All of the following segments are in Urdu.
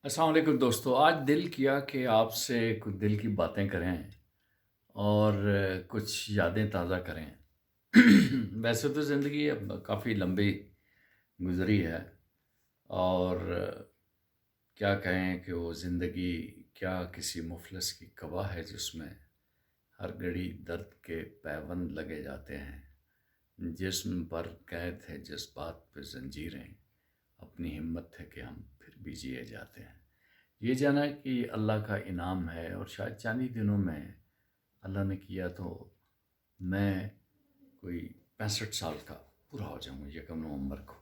السلام علیکم دوستو، آج دل کیا کہ آپ سے کچھ دل کی باتیں کریں اور کچھ یادیں تازہ کریں۔ ویسے تو زندگی اب کافی لمبی گزری ہے اور کیا کہیں کہ وہ زندگی کیا کسی مفلس کی گواہ ہے جس میں ہر گھڑی درد کے پیوند لگے جاتے ہیں، جسم پر قید ہے جذبات پہ زنجیریں، اپنی ہمت ہے کہ ہم پھر بھی جیے جاتے ہیں۔ یہ جانا کہ یہ اللہ کا انعام ہے اور شاید چند ہی دنوں میں اللہ نے کیا تو میں کوئی 65 سال کا پورا ہو جاؤں گا 1 نومبر کو۔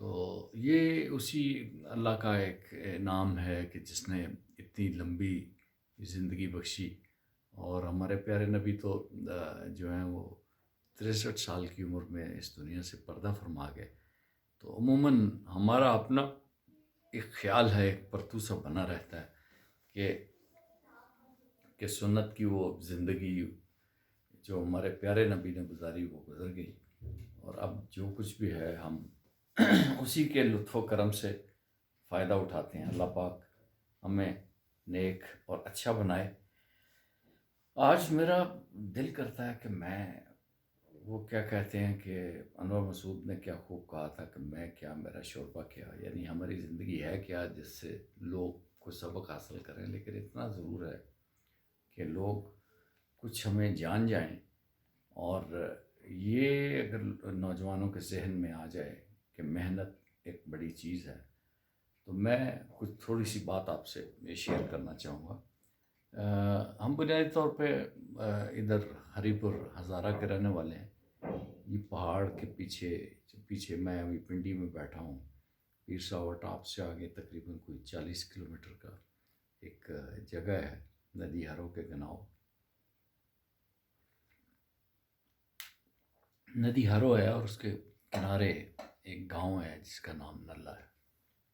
تو یہ اسی اللہ کا ایک انعام ہے کہ جس نے اتنی لمبی زندگی بخشی، اور ہمارے پیارے نبی تو جو ہیں وہ 63 سال کی عمر میں اس دنیا سے پردہ فرما گئے۔ تو عموماً ہمارا اپنا ایک خیال ہے، ایک پرتو سا بنا رہتا ہے کہ سنت کی وہ زندگی جو ہمارے پیارے نبی نے گزاری وہ گزر گئی، اور اب جو کچھ بھی ہے ہم اسی کے لطف و کرم سے فائدہ اٹھاتے ہیں۔ اللہ پاک ہمیں نیک اور اچھا بنائے۔ آج میرا دل کرتا ہے کہ میں وہ کیا کہتے ہیں کہ انور مسعود نے کیا خوب کہا تھا کہ میں کیا میرا شوربہ کیا، یعنی ہماری زندگی ہے کیا جس سے لوگ کو سبق حاصل کریں، لیکن اتنا ضرور ہے کہ لوگ کچھ ہمیں جان جائیں، اور یہ اگر نوجوانوں کے ذہن میں آ جائے کہ محنت ایک بڑی چیز ہے، تو میں کچھ تھوڑی سی بات آپ سے شیئر کرنا چاہوں گا۔ ہم بنیادی طور پہ ادھر ہری پور ہزارہ کے رہنے والے ہیں۔ یہ پہاڑ کے پیچھے میں ابھی پنڈی میں بیٹھا ہوں، پیر ساور ٹاپ سے آگے تقریباً کوئی 40 کلومیٹر کا ایک جگہ ہے ندی ہرو کے گناؤ۔ ندی ہرو ہے اور اس کے کنارے ایک گاؤں ہے جس کا نام نلہ ہے۔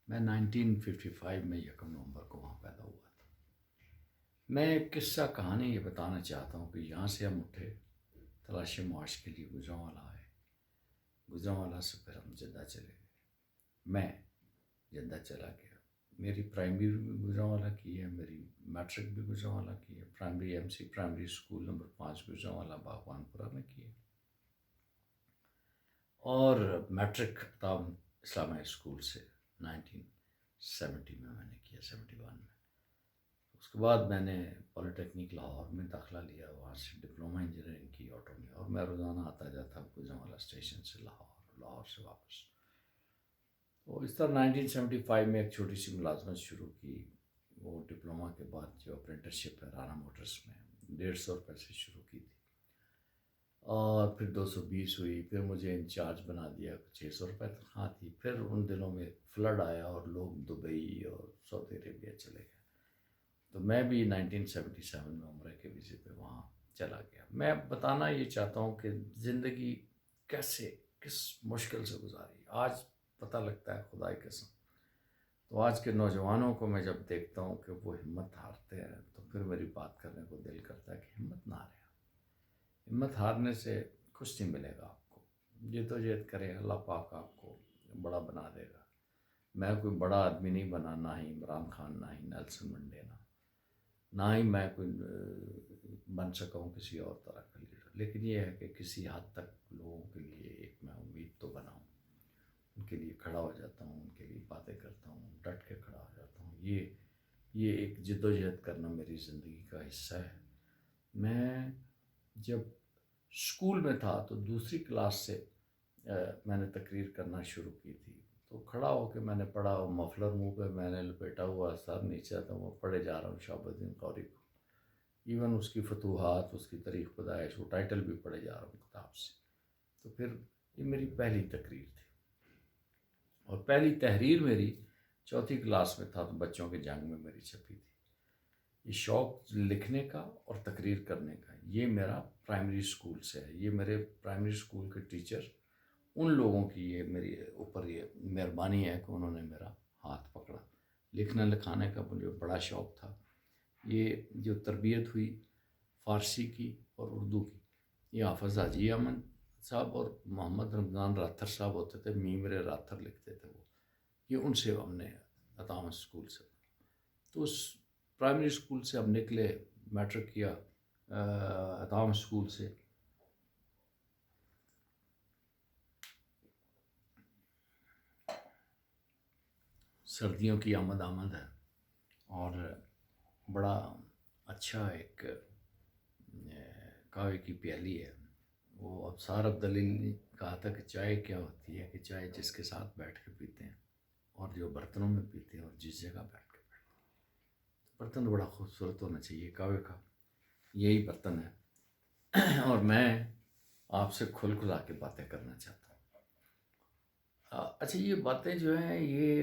میں 1955 میں 1 نومبر کو وہاں پیدا ہوا تھا۔ میں ایک قصہ کہانی یہ بتانا چاہتا ہوں کہ یہاں سے ہم اٹھے، تلاش معاش کے لیے گوجرانوالہ آئے، گوجرانوالہ سے پھر ہم جدہ چلے گئے۔ میں جدہ چلا گیا، میری پرائمری بھی گوجرانوالہ کی ہے، میری میٹرک بھی گوجرانوالہ کی ہے، primary M C primary school number 5 Gujranwala Baghbanpura میں کی ہے، اور میٹرک خطاب اسلامیہ اسکول سے 1970 میں نے کیا، 71 میں۔ اس کے بعد میں نے پولی ٹیکنیک لاہور میں داخلہ لیا، وہاں سے ڈپلومہ انجینئرنگ کی آٹو میں، اور میں روزانہ آتا جاتا گوجرانوالہ اسٹیشن سے لاہور سے واپس۔ تو اس طرح 1975 میں ایک چھوٹی سی ملازمت شروع کی، وہ ڈپلومہ کے بعد جو اپرینٹسشپ ہے رانا موٹرس میں 150 روپے سے شروع کی تھی، اور پھر 220 ہوئی، پھر مجھے انچارج بنا دیا، 600 روپے تنخواہ تھی۔ پھر ان دنوں میں فلڈ آیا اور لوگ دبئی اور سعودی عربیہ چلے گئے، تو میں بھی 1977 میں عمرے کے ویزے پہ وہاں چلا گیا۔ میں بتانا یہ چاہتا ہوں کہ زندگی کیسے کس مشکل سے گزاری، آج پتہ لگتا ہے خدا کی قسم۔ تو آج کے نوجوانوں کو میں جب دیکھتا ہوں کہ وہ ہمت ہارتے ہیں، تو پھر میری بات کرنے کو دل کرتا ہے کہ ہمت نہ ہارے۔ ہمت ہارنے سے کچھ نہیں ملے گا آپ کو، جدوجہد کریں، اللہ پاک آپ کو بڑا بنا دے گا۔ میں کوئی بڑا آدمی نہیں بنا، نہ ہی عمران خان، نہ ہی نیلسن منڈیلا، نہ ہی میں کوئی بن سکا ہوں کسی اور طرح کا لیڈر، لیکن یہ ہے کہ کسی حد تک لوگوں کے لیے ایک میں امید تو بناؤں، ان کے لیے کھڑا ہو جاتا ہوں، ان کے لیے باتیں کرتا ہوں، ڈٹ کے کھڑا ہو جاتا ہوں۔ یہ ایک جد و جہد کرنا میری زندگی کا حصہ ہے۔ میں جب اسکول میں تھا تو دوسری کلاس سے میں نے تقریر کرنا شروع کی تھی، تو کھڑا ہو کے میں نے پڑھا، مفلر منہ پہ میں نے لپیٹا ہوا، سر نیچے تھا، وہ پڑھے جا رہا ہوں شہاب الدین قوری کو، ایون اس کی فتوحات، اس کی تاریخ پیدائش، وہ ٹائٹل بھی پڑھے جا رہا ہوں کتاب سے۔ تو پھر یہ میری پہلی تقریر تھی، اور پہلی تحریر میری 4 کلاس میں تھا تو بچوں کے جنگ میں میری چھپی تھی۔ یہ شوق لکھنے کا اور تقریر کرنے کا یہ میرا پرائمری اسکول سے ہے۔ یہ میرے پرائمری اسکول کے ٹیچر، ان لوگوں کی یہ میری اوپر یہ مہربانی ہے کہ انہوں نے میرا ہاتھ پکڑا۔ لکھنے لکھانے کا مجھے بڑا شوق تھا۔ یہ جو تربیت ہوئی فارسی کی اور اردو کی، یہ حافظ حاجی امن صاحب اور محمد رمضان راتھر صاحب ہوتے تھے، میرے راتھر لکھتے تھے وہ، یہ ان سے ہم نے عطامس اسکول سے. تو اس پرائمری اسکول سے ہم نکلے، میٹرک کیا عطامس اسکول سے. سردیوں کی آمد ہے اور بڑا اچھا ایک کعوے کی پیالی ہے. وہ ابصار عبدالعلی نے کہا تھا کہ چائے کیا ہوتی ہے، کہ چائے جس کے ساتھ بیٹھ کے پیتے ہیں اور جو برتنوں میں پیتے ہیں اور جس جگہ بیٹھ کے پیتے ہیں. برتن بڑا خوبصورت ہونا چاہیے کعوے کا، یہی برتن ہے. اور میں آپ سے کھل کھلا کے باتیں کرنا چاہتا ہوں. اچھا، یہ باتیں جو ہیں یہ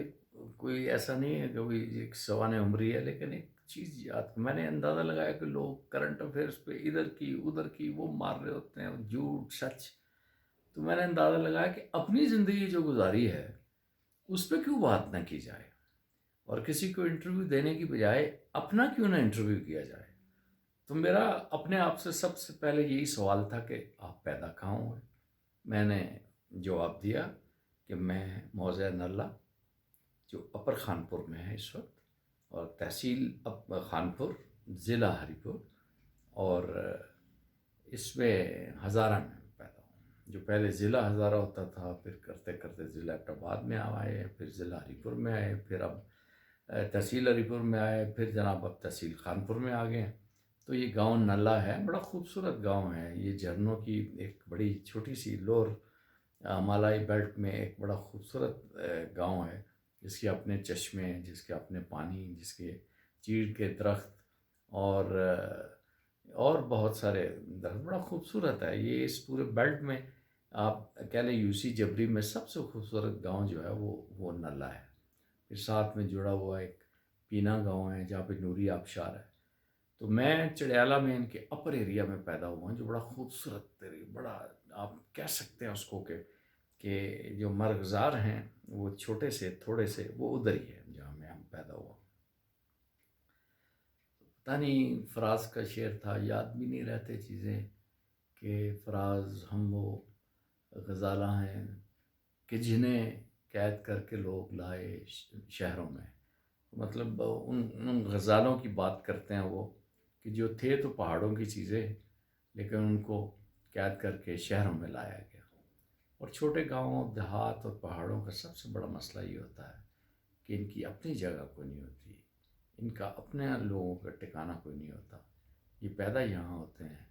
کوئی ایسا نہیں ہے کہ کوئی ایک سوانح عمری ہے، لیکن ایک چیز یاد میں نے اندازہ لگایا کہ لوگ کرنٹ افیئرس پہ ادھر کی ادھر کی وہ مار رہے ہوتے ہیں، جھوٹ سچ. تو میں نے اندازہ لگایا کہ اپنی زندگی جو گزاری ہے اس پہ کیوں بات نہ کی جائے، اور کسی کو انٹرویو دینے کی بجائے اپنا کیوں نہ انٹرویو کیا جائے. تو میرا اپنے آپ سے سب سے پہلے یہی سوال تھا کہ آپ پیدا کہاں ہوئے. میں نے جواب دیا کہ میں موضع نلہ، جو اپر خانپور میں ہے اس وقت، اور تحصیل خانپور، ضلع ہری پور، اور اس میں ہزارہ میں پیدا ہوں. جو پہلے ضلع ہزارہ ہوتا تھا، پھر کرتے کرتے ضلع ایبٹ میں آئے، پھر ضلع ہری پور میں آئے، پھر اب تحصیل ہری پور میں آئے، پھر جناب اب تحصیل خانپور میں آ گئے. تو یہ گاؤں نلہ ہے، بڑا خوبصورت گاؤں ہے. یہ جھرنوں کی ایک بڑی چھوٹی سی لور مالائی بیلٹ میں ایک بڑا خوبصورت گاؤں ہے، جس کے اپنے چشمے، جس کے اپنے پانی، جس کے چیڑ کے درخت اور بہت سارے درخت. بڑا خوبصورت ہے یہ. اس پورے بیلٹ میں آپ کہہ لیں یو سی جبری میں سب سے خوبصورت گاؤں جو ہے وہ نلہ ہے. پھر ساتھ میں جڑا ہوا ایک پینا گاؤں ہے جہاں پہ نوری آبشار ہے. تو میں چڑیالہ میں ان کے اپر ایریا میں پیدا ہوا ہوں، جو بڑا خوبصورت، بڑا آپ کہہ سکتے ہیں اس کو کہ جو مرغزار ہیں وہ چھوٹے سے تھوڑے سے وہ ادھر ہی ہے جہاں میں ہم پیدا ہوا. پتہ نہیں فراز کا شعر تھا، یاد بھی نہیں رہتے چیزیں، کہ فراز ہم وہ غزالہ ہیں کہ جنہیں قید کر کے لوگ لائے شہروں میں. مطلب ان غزالوں کی بات کرتے ہیں وہ، کہ جو تھے تو پہاڑوں کی چیزیں، لیکن ان کو قید کر کے شہروں میں لایا گیا. اور چھوٹے گاؤں دیہات اور پہاڑوں کا سب سے بڑا مسئلہ یہ ہوتا ہے کہ ان کی اپنی جگہ کوئی نہیں ہوتی، ان کا اپنے لوگوں کا ٹھکانہ کوئی نہیں ہوتا. یہ پیدا یہاں ہوتے ہیں،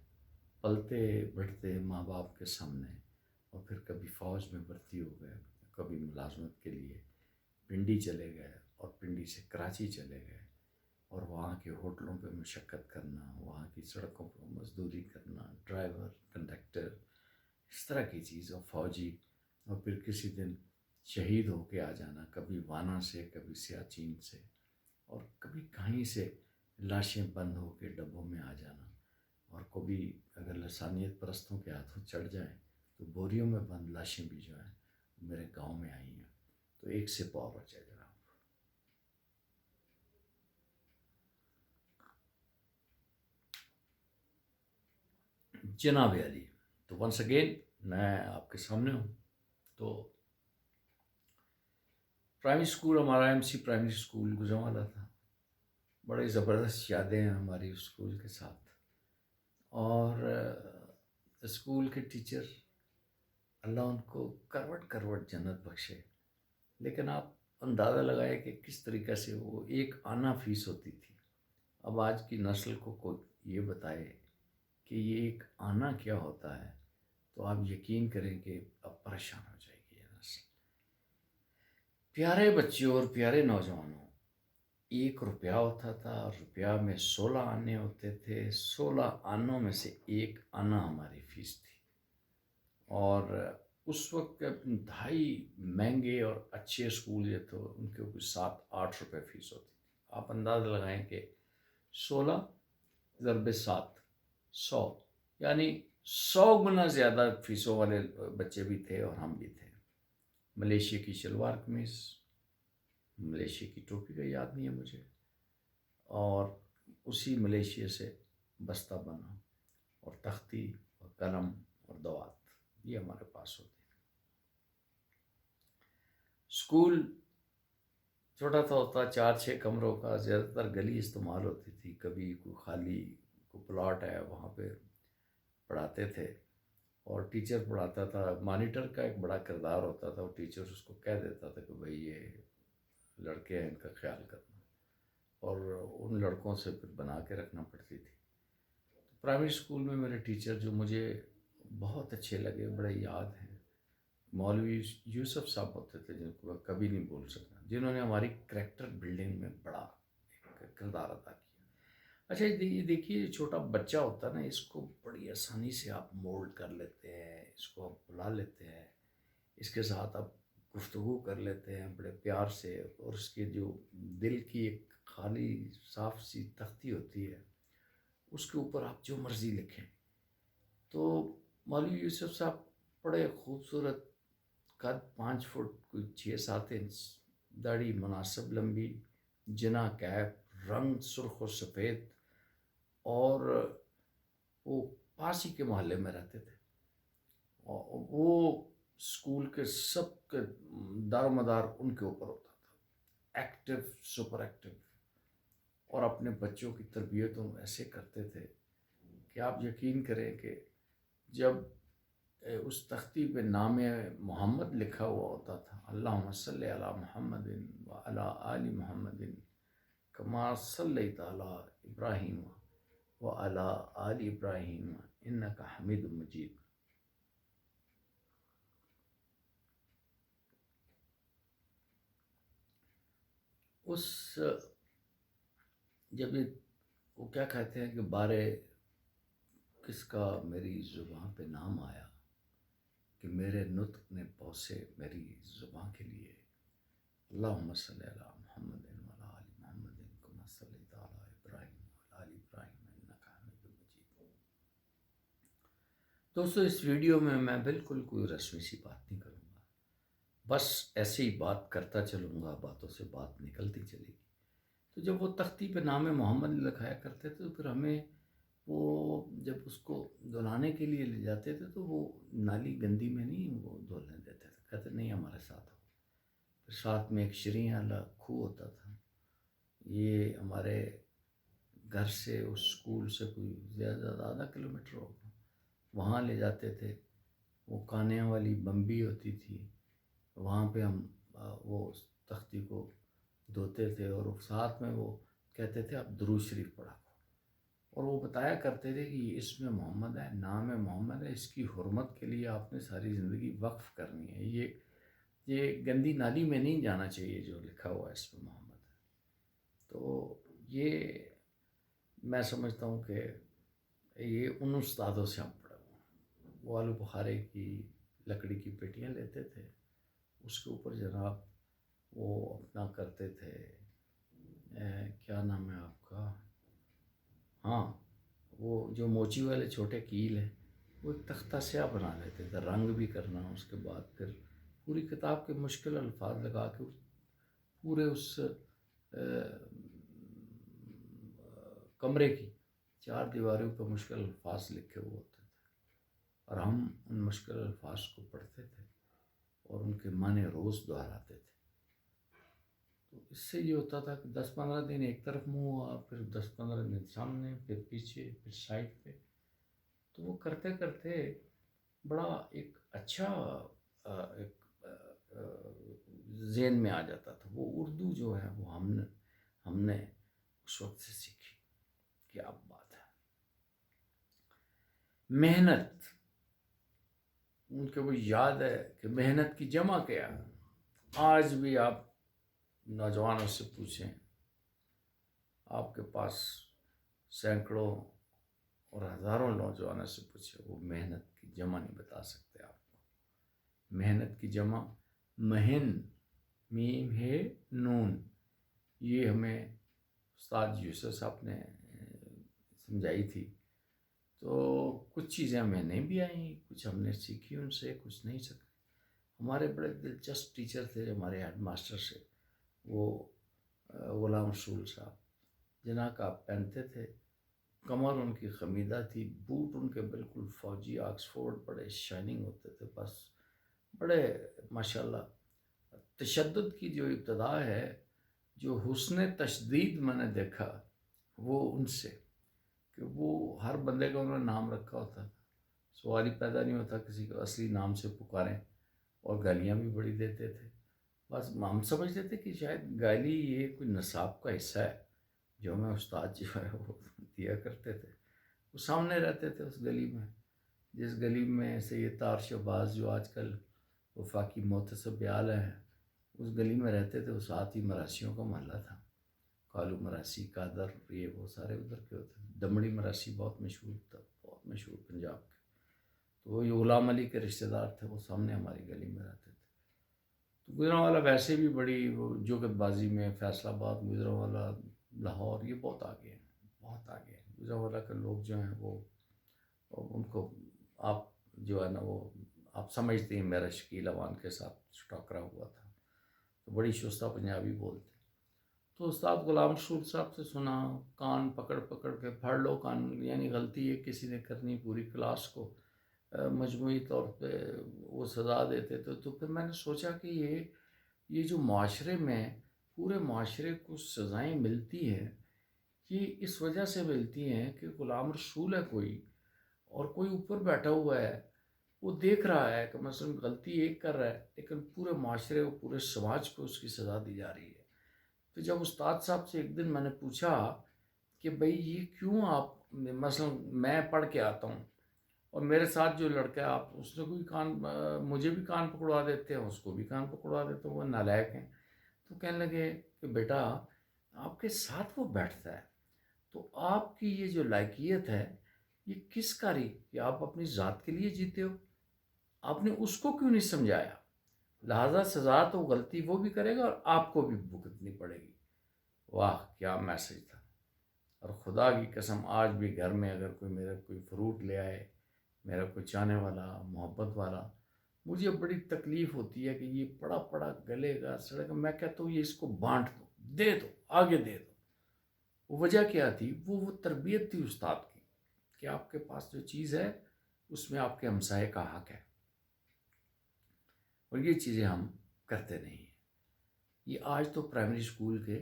پلتے بڑھتے ماں باپ کے سامنے، اور پھر کبھی فوج میں بھرتی ہو گئے، کبھی ملازمت کے لیے پنڈی چلے گئے، اور پنڈی سے کراچی چلے گئے، اور وہاں کے ہوٹلوں پہ مشقت کرنا، وہاں کی سڑکوں پر مزدوری کرنا، ڈرائیور، کنڈکٹر، اس طرح کی چیز، اور فوجی، اور پھر کسی دن شہید ہو کے آ جانا، کبھی وانا سے، کبھی سیاچین سے، اور کبھی کہیں سے لاشیں بند ہو کے ڈبوں میں آ جانا. اور کبھی اگر لسانیت پرستوں کے ہاتھوں چڑھ جائیں تو بوریوں میں بند لاشیں بھی جو ہیں میرے گاؤں میں آئی ہیں. تو ایک سے پاور بچا جناب. جناب علی، تو ونس اگین میں آپ کے سامنے ہوں. تو پرائمری اسکول ہمارا M C primary school Gujranwala تھا. بڑی زبردست یادیں ہیں ہماری اس اسکول کے ساتھ. اور اسکول کے ٹیچر، اللہ ان کو کروٹ کروٹ جنت بخشے. لیکن آپ اندازہ لگائے کہ کس طریقے سے وہ ایک آنا فیس ہوتی تھی. اب آج کی نسل کو کوئی یہ بتائے کہ یہ ایک آنا کیا ہوتا ہے تو آپ یقین کریں کہ اب پریشان ہو جائے گی یہ نسل. پیارے بچوں اور پیارے نوجوانوں، 1 روپیہ ہوتا تھا، اور روپیہ میں 16 آنے ہوتے تھے. 16 آنوں میں سے 1 آنا ہماری فیس تھی. اور اس وقت انتہائی مہنگے اور اچھے اسکول جو تھے ان کے کچھ 7-8 روپے فیس ہوتی تھی. آپ اندازہ لگائیں کہ 16 ضرب 7، 100، یعنی 100 گنا زیادہ فیسوں والے بچے بھی تھے اور ہم بھی تھے. ملیشیا کی شلوار قمیص، ملیشیا کی ٹوپی کا یاد نہیں ہے مجھے، اور اسی ملیشیا سے بستہ بنا، اور تختی اور قلم اور دوات یہ ہمارے پاس ہوتے. اسکول چھوٹا سا ہوتا، 4 6 کمروں کا، زیادہ تر گلی استعمال ہوتی تھی، کبھی کوئی خالی کوئی پلاٹ ہے وہاں پہ پڑھاتے تھے، اور ٹیچر پڑھاتا تھا، مانیٹر کا ایک بڑا کردار ہوتا تھا، وہ ٹیچر اس کو کہہ دیتا تھا کہ بھئی یہ لڑکے ہیں، ان کا خیال کرنا، اور ان لڑکوں سے پھر بنا کے رکھنا پڑتی تھی۔ پرائمری اسکول میں میرے ٹیچر جو مجھے بہت اچھے لگے، بڑے یاد ہیں، مولوی یوسف صاحب ہوتے تھے، جن کو میں کبھی نہیں بھول سکتا، جنہوں نے ہماری کریکٹر بلڈنگ میں بڑا ایک کردار ادا کیا۔ اچھا یہ دیکھیے، یہ چھوٹا بچہ ہوتا ہے نا، اس کو بڑی آسانی سے آپ مولڈ کر لیتے ہیں، اس کو آپ بلا لیتے ہیں، اس کے ساتھ آپ گفتگو کر لیتے ہیں بڑے پیار سے، اور اس کے جو دل کی ایک خالی صاف سی تختی ہوتی ہے، اس کے اوپر آپ جو مرضی لکھیں۔ تو مولوی یوسف صاحب بڑے خوبصورت، قد 5 فٹ کوئی 6 7 انچ، داڑھی مناسب لمبی، جنا کیپ، رنگ سرخ و سفید، اور وہ پاس ہی کے محلے میں رہتے تھے، اور وہ اسکول کے سب کے دار و مدار ان کے اوپر ہوتا تھا، ایکٹیو، سپر ایکٹیو، اور اپنے بچوں کی تربیتوں ایسے کرتے تھے کہ آپ یقین کریں کہ جب اس تختی پہ نام محمد لکھا ہوا ہوتا تھا، اللہم صلی علی محمد و علی آل محمد کما صلیت علی ابراہیم و علی آل ابراہیم انک حمید مجید، اس جب یہ وہ کیا کہتے ہیں کہ بارے کس کا میری زباں پہ نام آیا، کہ میرے نطق نے پوسے میری زباں کے لیے، اللہم صلی علی محمد وعلی آل محمد کما صلیت علی ابراہیم وعلی آل ابراہیم انک حمید مجید۔ دوستو، اس ویڈیو میں بالکل کوئی رسمی سی بات نہیں کروں گا، بس ایسے ہی بات کرتا چلوں گا، باتوں سے بات نکلتی چلے گی۔ تو جب وہ تختی پہ نام محمد لکھایا کرتے تھے، تو پھر ہمیں وہ جب اس کو دہلانے کے لیے لے جاتے تھے، تو وہ نالی گندی میں نہیں وہ دھلنے دیتے تھے، کہتے نہیں ہمارے ساتھ ہو۔ پھر ساتھ میں ایک شریں والا کھو ہوتا تھا، یہ ہمارے گھر سے اس اسکول سے کوئی زیادہ ½ کلومیٹر ہوگا، وہاں لے جاتے تھے، وہ کانیاں والی بمبی ہوتی تھی، وہاں پہ ہم وہ تختی کو دھوتے تھے، اور ساتھ میں وہ کہتے تھے آپ درود شریف پڑھا کرو، اور وہ بتایا کرتے تھے کہ یہ اسم محمد ہے، نام محمد ہے، اس کی حرمت کے لیے آپ نے ساری زندگی وقف کرنی ہے، یہ گندی نالی میں نہیں جانا چاہیے جو لکھا ہوا ہے اسم محمد ہے۔ تو یہ میں سمجھتا ہوں کہ یہ ان استادوں سے ہم پڑھے ہوئے ہیں۔ وہ آلو بخارے کی لکڑی کی پیٹیاں لیتے تھے، اس کے اوپر جناب وہ اپنا کرتے تھے، کیا نام ہے آپ کا، ہاں، وہ جو موچی والے چھوٹے کیل ہیں، وہ ایک تختہ سیاہ بنا لیتے تھے، رنگ بھی کرنا، اس کے بعد پھر پوری کتاب کے مشکل الفاظ لگا کے پورے اس کمرے کی 4 دیواروں پہ مشکل الفاظ لکھے ہوئے ہوتے تھے، اور ہم ان مشکل الفاظ کو پڑھتے تھے اور ان کے معنی روز دہراتے تھے۔ تو اس سے یہ ہوتا تھا کہ 10 15 دن ایک طرف منہ ہوا، پھر 10 15 دن سامنے، پھر پیچھے، پھر سائڈ پہ، تو وہ کرتے کرتے بڑا ایک اچھا ایک ذہن میں آ جاتا تھا۔ وہ اردو جو ہے وہ ہم نے اس وقت سے سیکھی، کیا بات ہے، محنت، ان کے وہ یاد ہے کہ محنت کی جمع کیا۔ آج بھی آپ نوجوانوں سے پوچھیں، آپ کے پاس سینکڑوں اور ہزاروں نوجوانوں سے پوچھیں، وہ محنت کی جمع نہیں بتا سکتے آپ کو۔ محنت کی جمع مہن، میم ہے نون، یہ ہمیں استاد یوسف صاحب نے سمجھائی تھی۔ تو کچھ چیزیں ہمیں نہیں بھی آئیں، کچھ ہم نے سیکھی ان سے، کچھ نہیں سکے۔ ہمارے بڑے دلچسپ ٹیچر تھے ہمارے ہیڈ ماسٹر سے، وہ غلام رسول صاحب، جناح کا آپ پہنتے تھے، کمر ان کی خمیدہ تھی، بوٹ ان کے بالکل فوجی آکسفورڈ بڑے شائننگ ہوتے تھے، بس بڑے ماشاءاللہ۔ تشدد کی جو ابتدا ہے جو حسن تشدید میں نے دیکھا وہ ان سے، کہ وہ ہر بندے کا انہوں نے نام رکھا ہوتا تھا، سوال ہی پیدا نہیں ہوتا کسی کو اصلی نام سے پکاریں، اور گالیاں بھی بڑی دیتے تھے۔ بس ہم سمجھتے تھے کہ شاید گالی یہ کوئی نصاب کا حصہ ہے جو ہمیں استاد جو ہے وہ دیا کرتے تھے۔ وہ سامنے رہتے تھے اس گلی میں، جس گلی میں سید طاہر شہباز جو آج کل وفاقی محتسب اعلیٰ ہیں، اس گلی میں رہتے تھے۔ وہ ساتھ ہی مراثیوں کا محلہ تھا، کالو مراسی، قادر، یہ وہ سارے ادھر کے ہوتے تھے۔ دمڑی مراسی بہت مشہور تھا، بہت مشہور پنجاب کے، تو وہ غلام علی کے رشتہ دار تھے، وہ سامنے ہماری گلی میں رہتے تھے۔ تو گجرانوالہ ویسے بھی بڑی وہ جوگت بازی میں فیصل آباد، گجرانوالہ، لاہور، یہ بہت آگے ہیں، بہت آگے ہیں۔ گجرانوالہ کے لوگ جو ہیں وہ ان کو آپ جو ہے نا وہ آپ سمجھتے ہیں میرا شکیل اوان کے ساتھ ٹاکرا ہوا تھا، تو بڑی شستہ پنجابی بولتے۔ تو استاد غلام رسول صاحب سے سنا، کان پکڑ پکڑ کے پڑھ لو قانون، یعنی غلطی ہے کسی نے کرنی پوری کلاس کو مجموعی طور پہ وہ سزا دیتے تھے۔ تو پھر میں نے سوچا کہ یہ جو معاشرے میں پورے معاشرے کو سزائیں ملتی ہیں، یہ اس وجہ سے ملتی ہیں کہ غلام رسول ہے کوئی، اور کوئی اوپر بیٹھا ہوا ہے، وہ دیکھ رہا ہے کہ مثلا غلطی ایک کر رہا ہے لیکن پورے معاشرے کو، پورے سماج کو اس کی سزا دی جا رہی ہے۔ تو جب استاد صاحب سے ایک دن میں نے پوچھا کہ بھئی یہ کیوں آپ، مثلا میں پڑھ کے آتا ہوں اور میرے ساتھ جو لڑکا ہے، آپ اس نے کوئی کان، مجھے بھی کان پکڑوا دیتے ہیں، اس کو بھی کان پکڑوا دیتے ہیں، وہ نالائق ہیں۔ تو کہنے لگے کہ بیٹا آپ کے ساتھ وہ بیٹھتا ہے، تو آپ کی یہ جو لائقیت ہے یہ کس کاری کہ آپ اپنی ذات کے لیے جیتے ہو، آپ نے اس کو کیوں نہیں سمجھایا؟ لہذا سزا تو غلطی وہ بھی کرے گا اور آپ کو بھی بھگتنی پڑے گی۔ واہ کیا میسج تھا! اور خدا کی قسم آج بھی گھر میں اگر کوئی میرا کوئی فروٹ لے آئے، میرا کوئی چاہنے والا، محبت والا، مجھے بڑی تکلیف ہوتی ہے کہ یہ پڑا پڑا گلے گا، سڑے گا، میں کہتا ہوں یہ اس کو بانٹ دو، دے دو، آگے دے دو۔ وہ وجہ کیا تھی؟ وہ تربیت تھی استاد کی، کہ آپ کے پاس جو چیز ہے اس میں آپ کے ہمسائے کا حق ہے، اور یہ چیزیں ہم کرتے نہیں ہیں۔ یہ آج تو پرائمری اسکول کے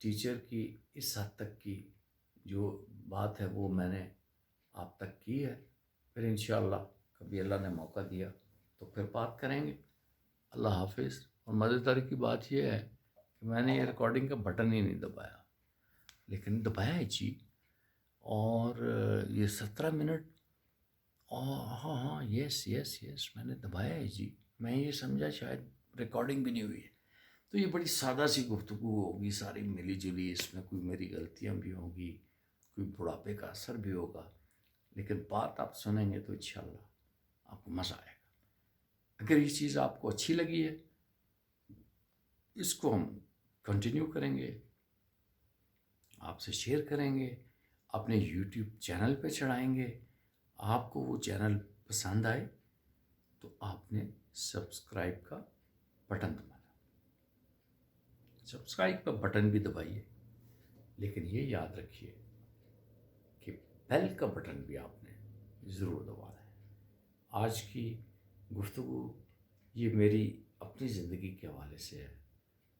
ٹیچر کی اس حد تک کی جو بات ہے وہ میں نے آپ تک کی ہے۔ پھر انشاءاللہ کبھی اللہ نے موقع دیا تو پھر بات کریں گے۔ اللہ حافظ۔ اور مزیدار کی بات یہ ہے کہ میں نے یہ ریکارڈنگ کا بٹن ہی نہیں دبایا، لیکن دبایا ہے جی، اور یہ 17 منٹ، ہاں ہاں، یس یس یس، میں نے دبایا ہے جی۔ میں یہ سمجھا شاید ریکارڈنگ بھی نہیں ہوئی ہے۔ تو یہ بڑی سادہ سی گفتگو ہوگی، ساری ملی جلی، اس میں کوئی میری غلطیاں بھی ہوں گی، کوئی بڑھاپے کا اثر بھی ہوگا، لیکن بات آپ سنیں گے تو انشاءاللہ آپ کو مزہ آئے گا۔ اگر یہ چیز آپ کو اچھی لگی ہے، اس کو ہم کنٹینیو کریں گے، آپ سے شیئر کریں گے، اپنے یوٹیوب چینل پہ چڑھائیں گے۔ آپ کو وہ چینل پسند آئے تو آپ نے سبسکرائب کا بٹن دبانا، سبسکرائب کا بٹن بھی دبائیے، لیکن یہ یاد رکھیے کہ بیل کا بٹن بھی آپ نے ضرور دبانا ہے۔ آج کی گفتگو یہ میری اپنی زندگی کے حوالے سے ہے،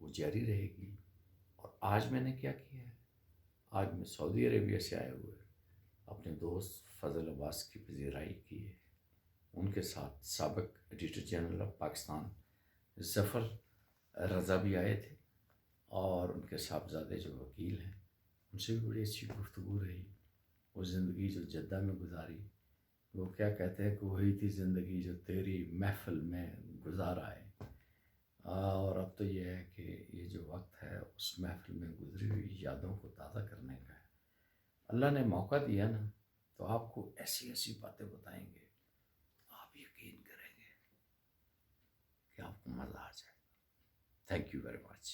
وہ جاری رہے گی۔ اور آج میں نے کیا کیا ہے؟ آج میں سعودی عربیہ سے آئے ہوئے اپنے دوست فضل عباس کی پذیرائی کی ہے۔ ان کے ساتھ سابق ایڈیٹر جنرل آف پاکستان ظفر رضا بھی آئے تھے، اور ان کے صاحبزادے جو وکیل ہیں، ان سے بھی بڑی اچھی گفتگو رہی۔ وہ زندگی جو جدہ میں گزاری، وہ کیا کہتے ہیں کہ وہی تھی زندگی جو تیری محفل میں گزارا ہے۔ اور اب تو یہ ہے کہ یہ جو وقت ہے اس محفل میں گزری ہوئی یادوں کو تازہ کرنے کا ہے۔ اللہ نے موقع دیا نا تو آپ کو ایسی ایسی باتیں بتائیں گے، آپ یقین کریں گے کہ آپ کو مزہ آ جائے۔ Thank you very much.